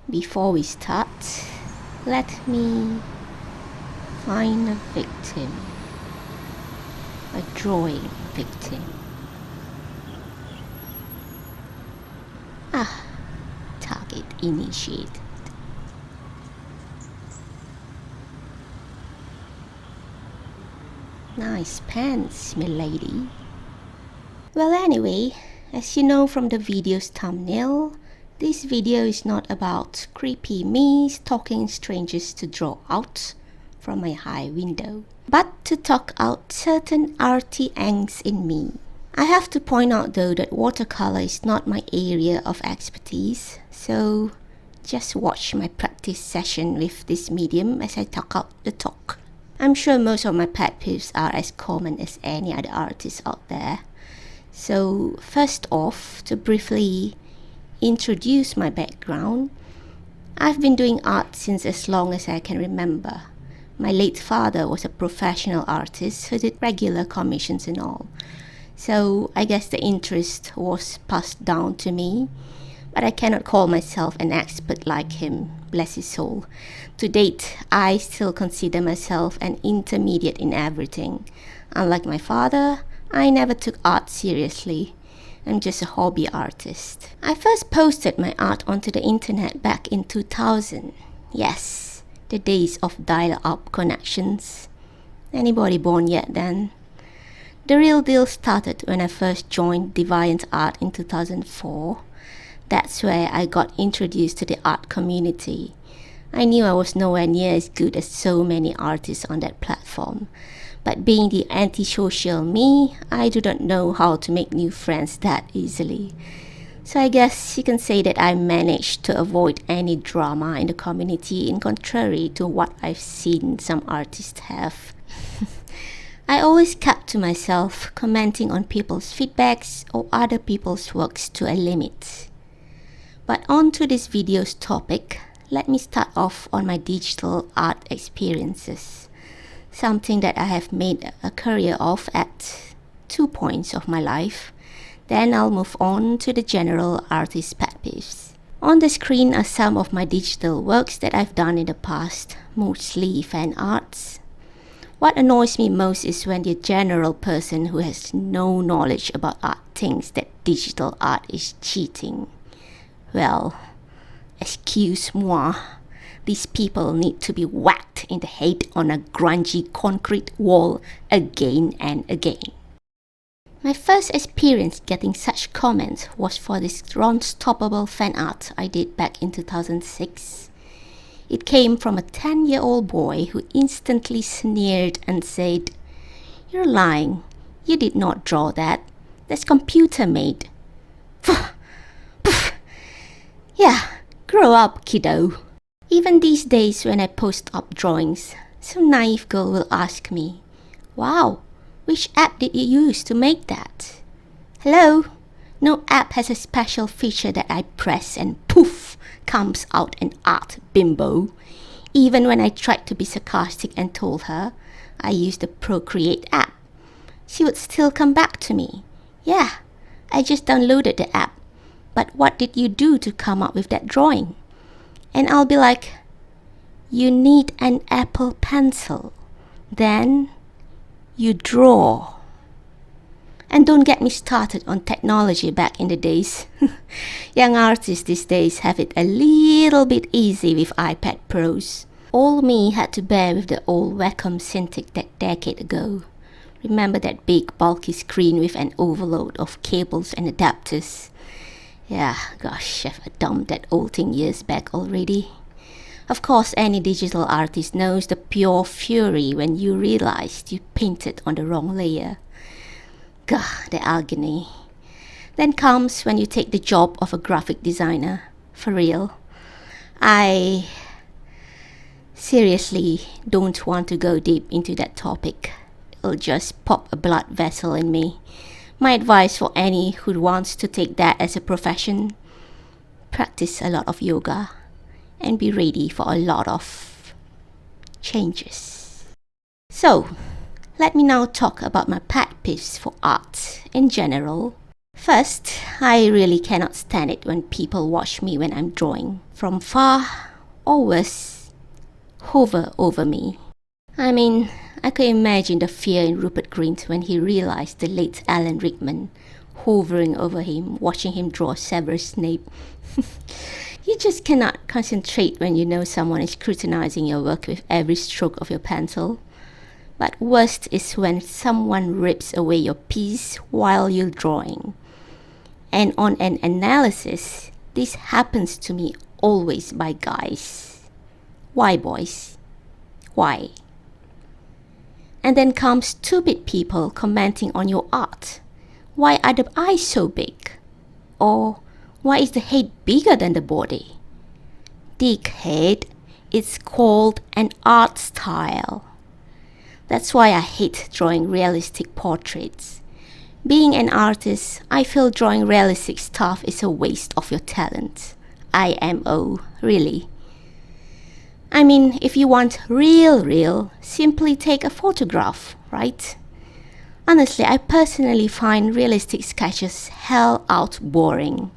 Before we start, let me find a victim, a drawing victim. Target initiated. Nice pants, milady. Well, anyway, as you know from the video's thumbnail, this video is not about creepy me stalking strangers to draw out from my high window, but to talk out certain arty angst in me. I have to point out though that watercolor is not my area of expertise, so just watch my practice session with this medium as I talk out the talk. I'm sure most of my pet peeves are as common as any other artist out there. So first off, to briefly introduce my background, I've been doing art since as long as I can remember. My late father was a professional artist who did regular commissions and all. So I guess the interest was passed down to me, but I cannot call myself an expert like him, bless his soul. To date, I still consider myself an intermediate in everything. Unlike my father, I never took art seriously. I'm just a hobby artist. I first posted my art onto the internet back in 2000. Yes, the days of dial-up connections. Anybody born yet then? The real deal started when I first joined DeviantArt in 2004. That's where I got introduced to the art community. I knew I was nowhere near as good as so many artists on that platform. But being the antisocial me, I do not know how to make new friends that easily. So I guess you can say that I managed to avoid any drama in the community, in contrary to what I've seen some artists have. I always kept to myself, commenting on people's feedbacks or other people's works to a limit. But on to this video's topic, let me start off on my digital art experiences. Something that I have made a career of at 2 points of my life. Then I'll move on to the general artist pet peeves. On the screen are some of my digital works that I've done in the past, mostly fan arts. What annoys me most is when the general person who has no knowledge about art thinks that digital art is cheating. Well, excuse-moi. These people need to be whacked in the head on a grungy concrete wall again and again. My first experience getting such comments was for this Unstoppable fan art I did back in 2006. It came from a 10-year-old boy who instantly sneered and said, "You're lying. You did not draw that. That's computer made." Yeah, grow up, kiddo. Even these days when I post up drawings, some naive girl will ask me, "Wow, which app did you use to make that?" Hello? No app has a special feature that I press and poof, comes out an art bimbo. Even when I tried to be sarcastic and told her I used the Procreate app, she would still come back to me. "Yeah, I just downloaded the app. But what did you do to come up with that drawing?" And I'll be like, "You need an Apple Pencil. Then you draw." And don't get me started on technology back in the days. Young artists these days have it a little bit easy with iPad Pros. Old me had to bear with the old Wacom Cintiq that decade ago. Remember that big bulky screen with an overload of cables and adapters? Yeah, gosh, I've dumped that old thing years back already. Of course, any digital artist knows the pure fury when you realized you painted on the wrong layer. God, the agony. Then comes when you take the job of a graphic designer. For real. I seriously don't want to go deep into that topic. It'll just pop a blood vessel in me. My advice for any who wants to take that as a profession: practice a lot of yoga and be ready for a lot of changes. So, Let me now talk about my pet peeves for art in general. First, I really cannot stand it when people watch me when I'm drawing from far or worse, hover over me. I mean, I can imagine the fear in Rupert Grint when he realized the late Alan Rickman hovering over him, watching him draw Severus Snape. You just cannot concentrate when you know someone is scrutinizing your work with every stroke of your pencil. But worst is when someone rips away your piece while you're drawing. And on an analysis, this happens to me always by guys. Why, boys? Why? And then come stupid people commenting on your art. Why are the eyes so big? Or why is the head bigger than the body? Dickhead, it's called an art style. That's why I hate drawing realistic portraits. Being an artist, I feel drawing realistic stuff is a waste of your talent. IMO, really. I mean, if you want real, simply take a photograph, right? Honestly, I personally find realistic sketches hell out boring.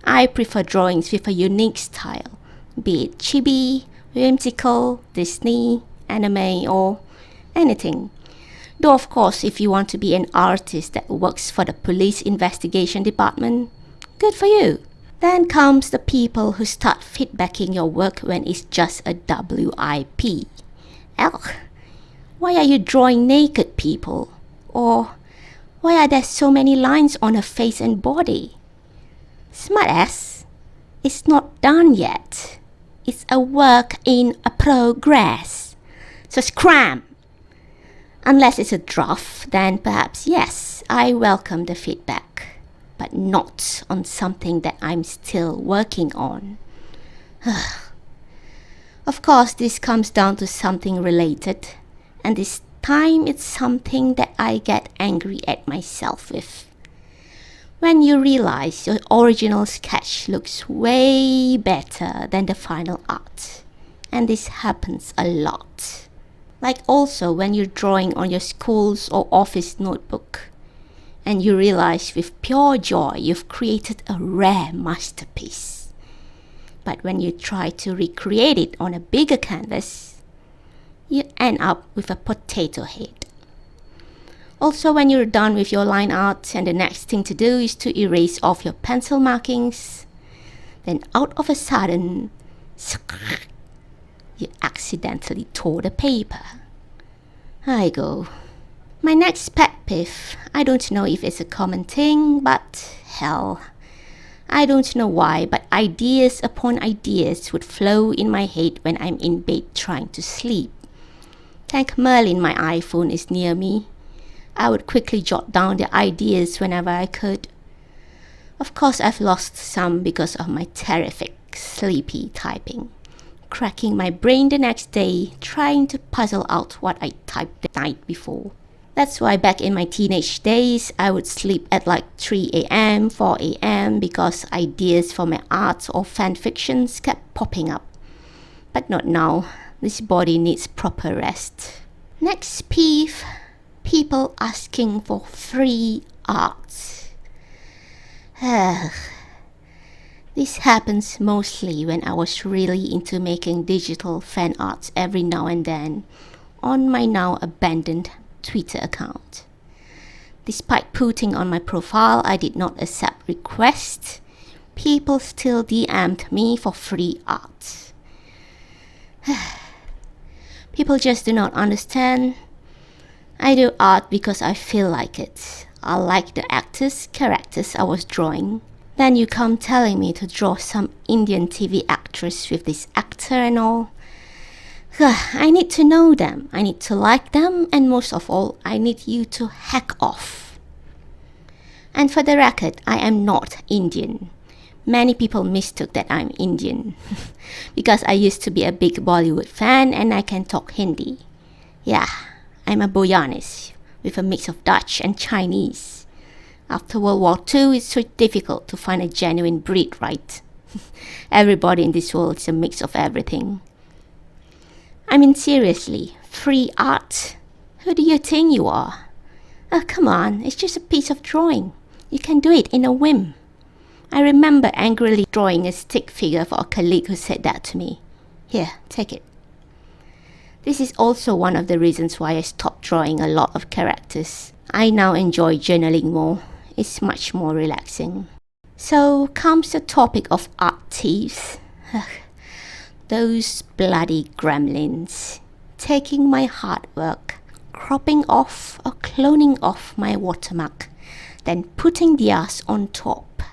I prefer drawings with a unique style, be it chibi, whimsical, Disney, anime, or anything. Though of course, if you want to be an artist that works for the police investigation department, good for you. Then comes the people who start feedbacking your work when it's just a WIP. Ugh, why are you drawing naked people? Or why are there so many lines on her face and body? Smartass, it's not done yet. It's a work in progress. So scram! Unless it's a draft, then perhaps yes, I welcome the feedback, but not on something that I'm still working on. Of course, this comes down to something related, and this time it's something that I get angry at myself with. When you realize your original sketch looks way better than the final art, and this happens a lot. Like also when you're drawing on your school's or office notebook, and you realize with pure joy you've created a rare masterpiece. But when you try to recreate it on a bigger canvas, you end up with a potato head. Also, when you're done with your line art and the next thing to do is to erase off your pencil markings, then out of a sudden, you accidentally tore the paper. I go. My next pet peeve, I don't know if it's a common thing, but hell, I don't know why, but ideas upon ideas would flow in my head when I'm in bed trying to sleep. Thank Merlin my iPhone is near me. I would quickly jot down the ideas whenever I could. Of course, I've lost some because of my terrific, sleepy typing, cracking my brain the next day trying to puzzle out what I typed the night before. That's why back in my teenage days, I would sleep at like 3 a.m., 4 a.m. because ideas for my art or fan fictions kept popping up. But not now. This body needs proper rest. Next peeve, people asking for free art. This happens mostly when I was really into making digital fan arts every now and then on my now abandoned Twitter account. Despite putting on my profile I did not accept requests, people still DM'd me for free art. People just do not understand. I do art because I feel like it. I like the actors, characters I was drawing. Then you come telling me to draw some Indian TV actress with this actor and all. I need to know them, I need to like them, and most of all, I need you to hack off. And for the record, I am not Indian. Many people mistook that I'm Indian because I used to be a big Bollywood fan and I can talk Hindi. Yeah, I'm a Boyanese with a mix of Dutch and Chinese. After World War II, it's so difficult to find a genuine breed, right? Everybody in this world is a mix of everything. I mean seriously, free art? Who do you think you are? Oh, come on, it's just a piece of drawing. You can do it in a whim. I remember angrily drawing a stick figure for a colleague who said that to me. Here, take it. This is also one of the reasons why I stopped drawing a lot of characters. I now enjoy journaling more. It's much more relaxing. So comes the topic of art thieves. Those bloody gremlins. Taking my artwork, cropping off or cloning off my watermark, then putting theirs on top.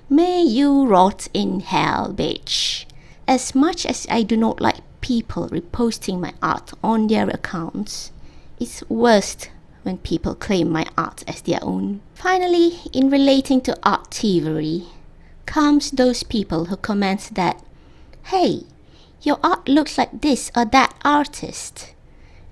May you rot in hell, bitch. As much as I do not like people reposting my art on their accounts, it's worst when people claim my art as their own. Finally, in relating to art thievery, comes those people who comment that, hey, your art looks like this or that artist.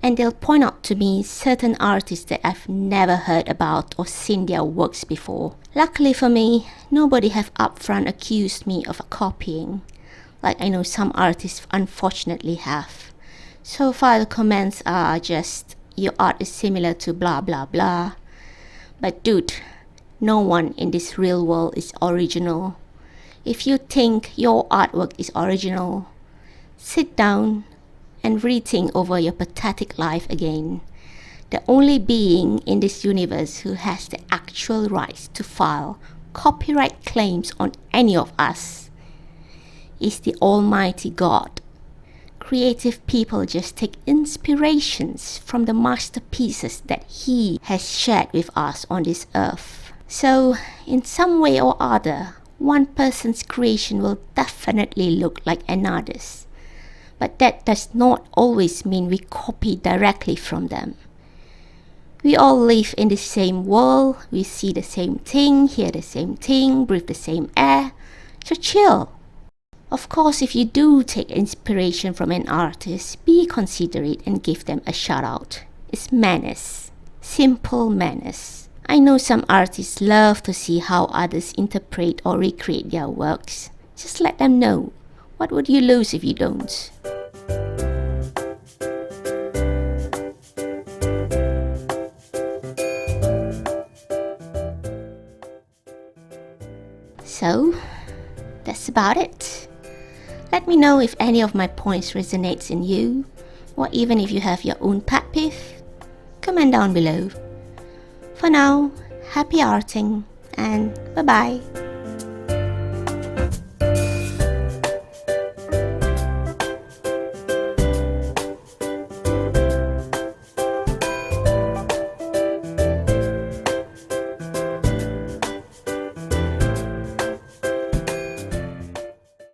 And they'll point out to me certain artists that I've never heard about or seen their works before. Luckily for me, nobody have upfront accused me of copying, like I know some artists unfortunately have. So far the comments are just, your art is similar to blah blah blah. But dude, no one in this real world is original. If you think your artwork is original, sit down and rethink over your pathetic life again. The only being in this universe who has the actual rights to file copyright claims on any of us is the Almighty God. Creative people just take inspirations from the masterpieces that He has shared with us on this earth. So, in some way or other, one person's creation will definitely look like another's. But that does not always mean we copy directly from them. We all live in the same world, we see the same thing, hear the same thing, breathe the same air, so chill. Of course, if you do take inspiration from an artist, be considerate and give them a shout out. It's manners, simple manners. I know some artists love to see how others interpret or recreate their works. Just let them know. What would you lose if you don't? So, that's about it. Let me know if any of my points resonates in you, or even if you have your own pet peeve. Comment down below. For now, happy arting and bye bye.